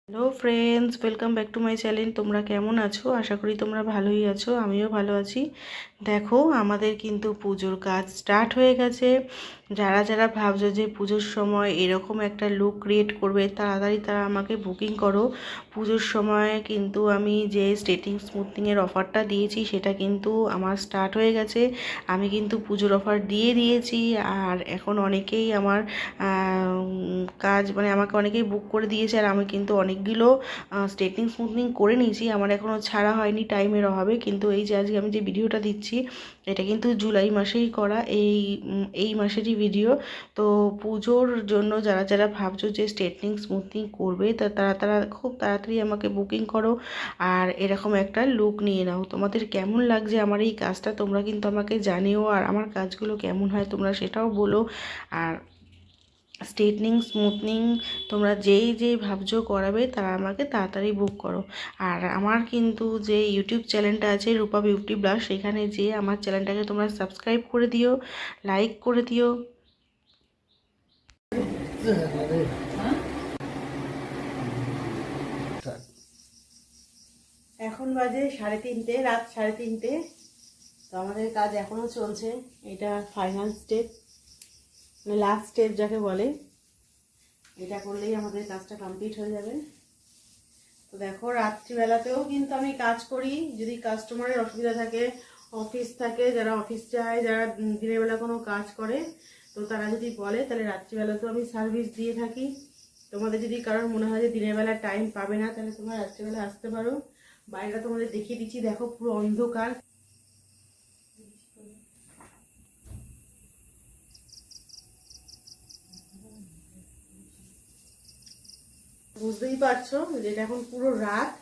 Hello friends, welcome back to my channel. তোমরা কেমন আছো? আশা করি তোমরা ভালোই আছো, আমিও ভালো আছি। দেখো, আমাদের কিন্তু পুজোর কাজ স্টার্ট হয়ে গেছে। যারা যারা ভাবছো যে পুজোর সময় এরকম একটা লুক ক্রিয়েট করবে, তাড়াতাড়ি তারা আমাকে বুকিং করো। পুজোর সময় কিন্তু আমি যে স্ট্রেটিং স্মুথনিংয়ের অফারটা দিয়েছি সেটা কিন্তু আমার স্টার্ট হয়ে গেছে। আমি কিন্তু পুজোর অফার দিয়ে দিয়েছি। আর এখন অনেকেই আমার কাজ আমাকে অনেকেই বুক করে দিয়েছে। আর আমি কিন্তু অনেকগুলো স্ট্রেটনিং স্মুথনিং করে নিয়েছি, আমার এখনও ছাড়া হয়নি টাইমের অভাবে। কিন্তু এই যে আজকে আমি যে ভিডিওটা দিচ্ছি, এটা কিন্তু জুলাই মাসেই করা, এই মাসেরই ভিডিও। তো পুজোর জন্য যারা যারা ভাবছো যে স্ট্রেটনিং স্মুথনিং করবে, তারা তারা খুব তাড়াতাড়ি আমাকে বুকিং করো আর এরকম একটা লুক নিয়ে নাও। তোমাদের কেমন লাগছে আমার এই কাজটা তোমরা কিন্তু আমাকে জানিও, আর আমার কাজগুলো কেমন হয় তোমরা সেটাও বলো। আর স্ট্রেটনিং স্মুথনিং তোমরা যেই ভাবছো করাবে তারা আমাকে তাড়াতাড়ি বুক করো। আর আমার কিন্তু যে ইউটিউব চ্যানেলটা আছে রূপা বিউটি ব্লাস, সেখানে যে আমার চ্যানেলটাকে তোমরা সাবস্ক্রাইব করে দিও, লাইক করে দিও। এখন বাজে 3:30, রাত 3:30। তো আমাদের কাজ এখনও চলছে। এটা ফাইনাল স্টেপ, লাস্ট স্টেপ যাকে বলে। এটা করলেই আমাদের কাজটা কমপ্লিট হয়ে যাবে। তো দেখো, রাত্রিবেলাতেও কিন্তু আমি কাজ করি। যদি কাস্টমারের অসুবিধা থাকে, অফিস থাকে, যারা অফিস যায়, যারা দিনের বেলা কোনো কাজ করে, তো তারা যদি বলে তাহলে রাত্রিবেলাতেও আমি সার্ভিস দিয়ে থাকি। তোমাদের যদি কারোর মনে হয় যে দিনের বেলা টাইম পাবে না, তাহলে তোমরা রাত্রিবেলা আসতে পারো। বাইরেটা তোমাদের দেখিয়ে দিচ্ছি, দেখো পুরো অন্ধকার। বুঝতেই পারছো যে এটা এখন পুরো রাত।